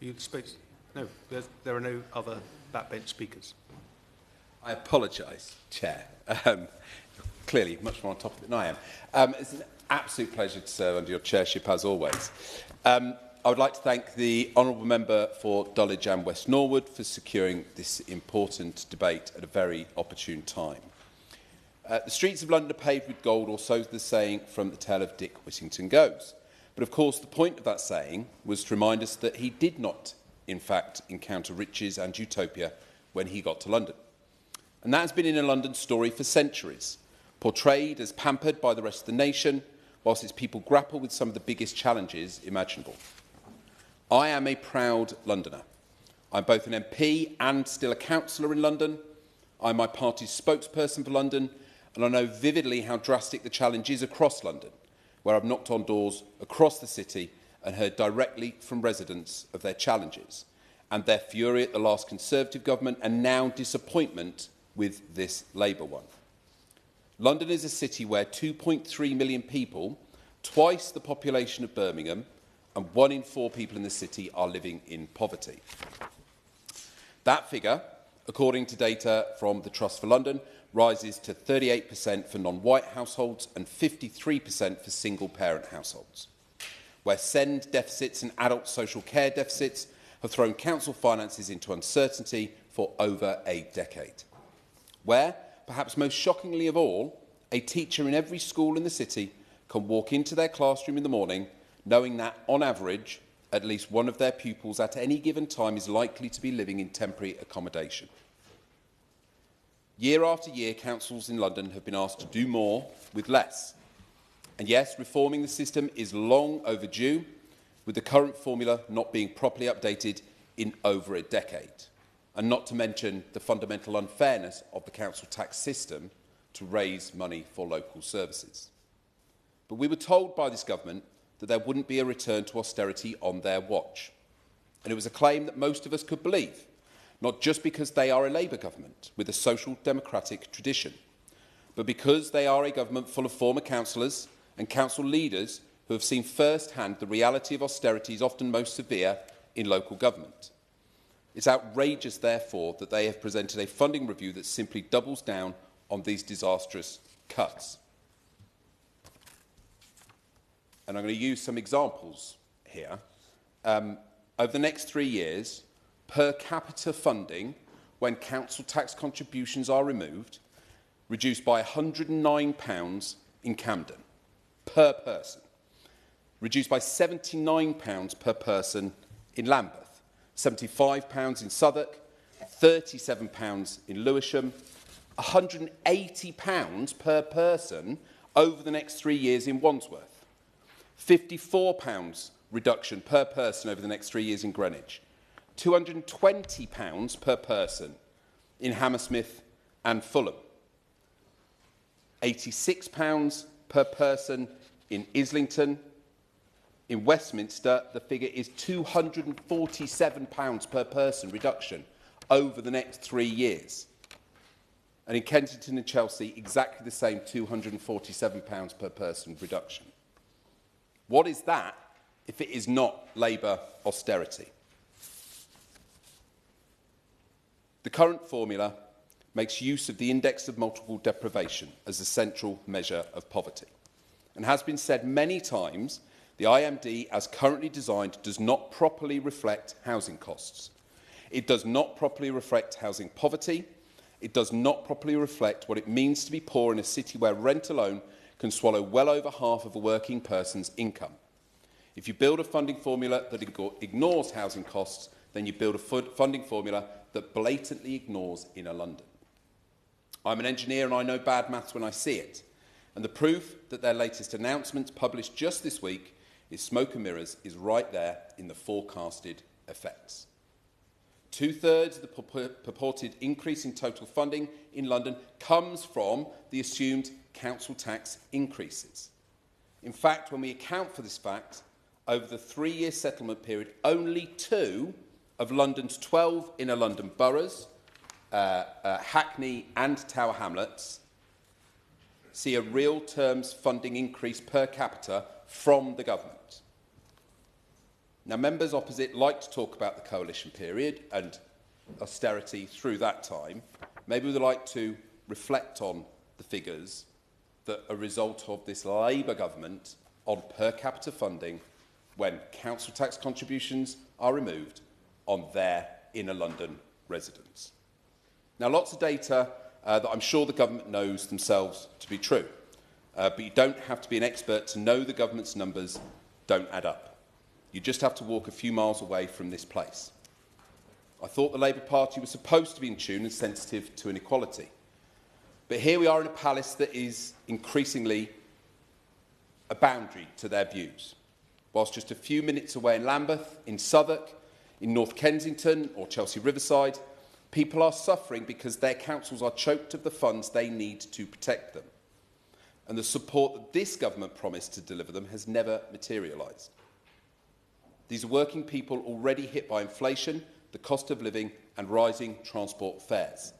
You spoke. No, there are no other backbench speakers. I apologise, Chair. Clearly, much more on top of it than I am. It's an absolute pleasure to serve under your chairship, as always. I would like to thank the honourable member for Dulwich and West Norwood for securing this important debate at a very opportune time. The streets of London are paved with gold, or so the saying from The Tale of Dick Whittington goes. But of course, the point of that saying was to remind us that he did not, in fact, encounter riches and utopia when he got to London. And that has been in a London story for centuries, portrayed as pampered by the rest of the nation, whilst its people grapple with some of the biggest challenges imaginable. I am a proud Londoner. I'm both an MP and still a councillor in London. I'm my party's spokesperson for London, and I know vividly how drastic the challenge is across London, where I've knocked on doors across the city and heard directly from residents of their challenges and their fury at the last Conservative government and now disappointment with this Labour one. London is a city where 2.3 million people, twice the population of Birmingham, and 1 in 4 people in the city are living in poverty. That figure, according to data from the Trust for London, rises to 38% for non-white households and 53% for single-parent households, where SEND deficits and adult social care deficits have thrown council finances into uncertainty for over a decade, where, perhaps most shockingly of all, a teacher in every school in the city can walk into their classroom in the morning knowing that, on average, at least one of their pupils at any given time is likely to be living in temporary accommodation. Year after year, councils in London have been asked to do more with less. And yes, reforming the system is long overdue, with the current formula not being properly updated in over a decade, and not to mention the fundamental unfairness of the council tax system to raise money for local services. But we were told by this government that there wouldn't be a return to austerity on their watch. And it was a claim that most of us could believe, not just because they are a Labour government with a social democratic tradition, but because they are a government full of former councillors and council leaders who have seen firsthand the reality of austerity is often most severe in local government. It's outrageous, therefore, that they have presented a funding review that simply doubles down on these disastrous cuts. And I'm going to use some examples here. Over the next 3 years, per capita funding, when council tax contributions are removed, reduced by £109 in Camden per person, reduced by £79 per person in Lambeth, £75 in Southwark, £37 in Lewisham, £180 per person over the next 3 years in Wandsworth, £54 reduction per person over the next 3 years in Greenwich, £220 per person in Hammersmith and Fulham, £86 per person in Islington. In Westminster, the figure is £247 per person reduction over the next 3 years. And in Kensington and Chelsea, exactly the same £247 per person reduction. What is that if it is not Labour austerity? The current formula makes use of the index of multiple deprivation as a central measure of poverty, and has been said many times the IMD, as currently designed, does not properly reflect housing costs. It does not properly reflect housing poverty. It does not properly reflect what it means to be poor in a city where rent alone can swallow well over half of a working person's income. If you build a funding formula that ignores housing costs, then you build a funding formula that blatantly ignores inner London. I'm an engineer and I know bad maths when I see it. And the proof that their latest announcement, published just this week, is smoke and mirrors, is right there in the forecasted effects. 2/3 of the purported increase in total funding in London comes from the assumed council tax increases. In fact, when we account for this fact, over the 3-year settlement period, only 2 of London's 12 inner London boroughs, Hackney and Tower Hamlets, see a real terms funding increase per capita from the government. Now, members opposite like to talk about the coalition period and austerity through that time. Maybe we'd like to reflect on the figures that are a result of this Labour government on per capita funding when council tax contributions are removed on their inner London residents. Now, lots of data that I'm sure the government knows themselves to be true, but you don't have to be an expert to know the government's numbers don't add up. You just have to walk a few miles away from this place. I thought the Labour Party was supposed to be in tune and sensitive to inequality. But here we are in a palace that is increasingly a boundary to their views. Whilst just a few minutes away in Lambeth, in Southwark, in North Kensington or Chelsea Riverside, people are suffering because their councils are choked of the funds they need to protect them. And the support that this government promised to deliver them has never materialised. These are working people already hit by inflation, the cost of living and rising transport fares.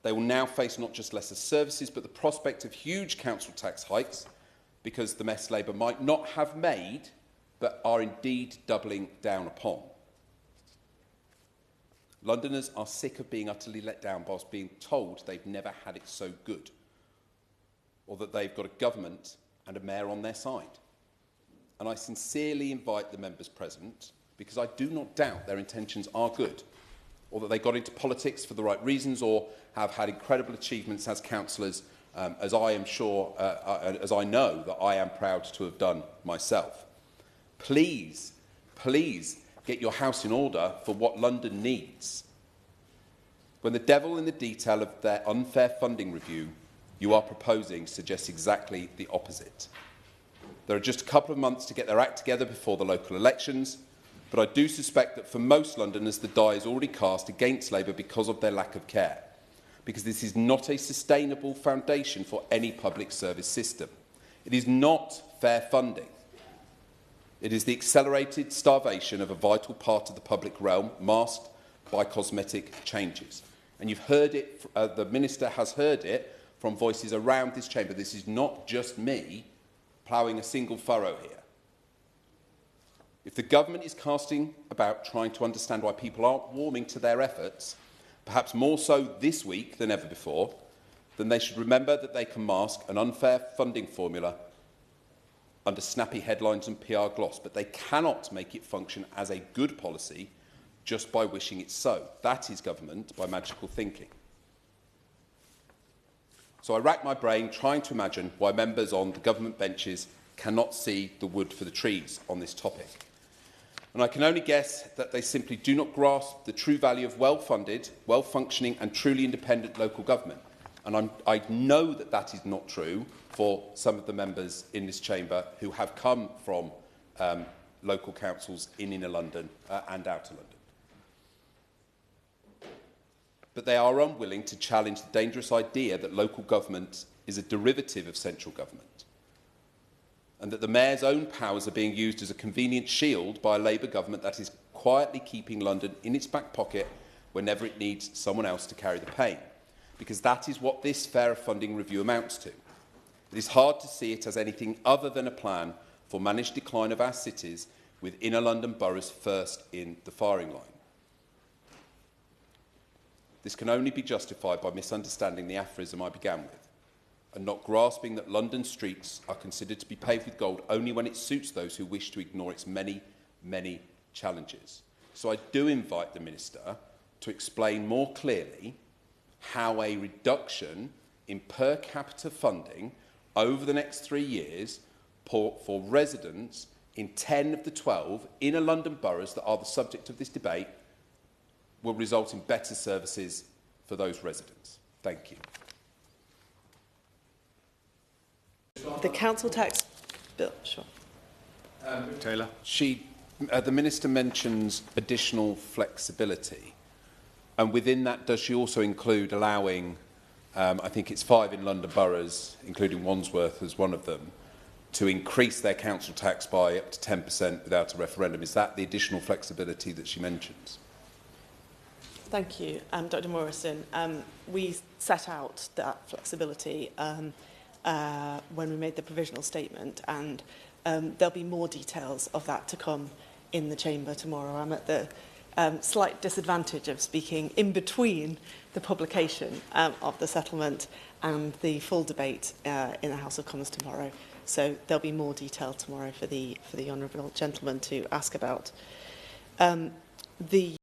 They will now face not just lesser services, but the prospect of huge council tax hikes because the mess Labour might not have made, but are indeed doubling down upon. Londoners are sick of being utterly let down whilst being told they've never had it so good, or that they've got a government and a mayor on their side. And I sincerely invite the members present, because I do not doubt their intentions are good, or that they got into politics for the right reasons, or have had incredible achievements as councillors, as I am sure, as I know that I am proud to have done myself. Please, please get your house in order for what London needs. When the devil in the detail of their unfair funding review you are proposing suggests exactly the opposite. There are just a couple of months to get their act together before the local elections, but I do suspect that for most Londoners the die is already cast against Labour because of their lack of care, because this is not a sustainable foundation for any public service system. It is not fair funding. It is the accelerated starvation of a vital part of the public realm, masked by cosmetic changes. And you've heard it, the Minister has heard it from voices around this chamber. This is not just me ploughing a single furrow here. If the government is casting about trying to understand why people aren't warming to their efforts, perhaps more so this week than ever before, then they should remember that they can mask an unfair funding formula under snappy headlines and PR gloss, but they cannot make it function as a good policy just by wishing it so. That is government by magical thinking. So I rack my brain trying to imagine why members on the government benches cannot see the wood for the trees on this topic. And I can only guess that they simply do not grasp the true value of well-funded, well-functioning and truly independent local government. And I know that that is not true for some of the members in this chamber who have come from local councils in inner London and outer London. But they are unwilling to challenge the dangerous idea that local government is a derivative of central government, and that the mayor's own powers are being used as a convenient shield by a Labour government that is quietly keeping London in its back pocket whenever it needs someone else to carry the pain. Because that is what this fairer funding review amounts to. It is hard to see it as anything other than a plan for managed decline of our cities, with inner London boroughs first in the firing line. This can only be justified by misunderstanding the aphorism I began with, and not grasping that London streets are considered to be paved with gold only when it suits those who wish to ignore its many, many challenges. So I do invite the Minister to explain more clearly how a reduction in per capita funding over the next 3 years for residents in 10 of the 12 inner London boroughs that are the subject of this debate will result in better services for those residents. Thank you. The council tax bill, sure. Taylor. The Minister mentions additional flexibility. And within that, does she also include allowing, I think it's 5 in London boroughs, including Wandsworth as one of them, to increase their council tax by up to 10% without a referendum? Is that the additional flexibility that she mentions? Thank you, Dr Morrison. We set out that flexibility when we made the provisional statement, and there'll be more details of that to come in the chamber tomorrow. I'm at the slight disadvantage of speaking in between the publication of the settlement and the full debate in the House of Commons tomorrow. So there'll be more detail tomorrow for the honourable gentleman to ask about. The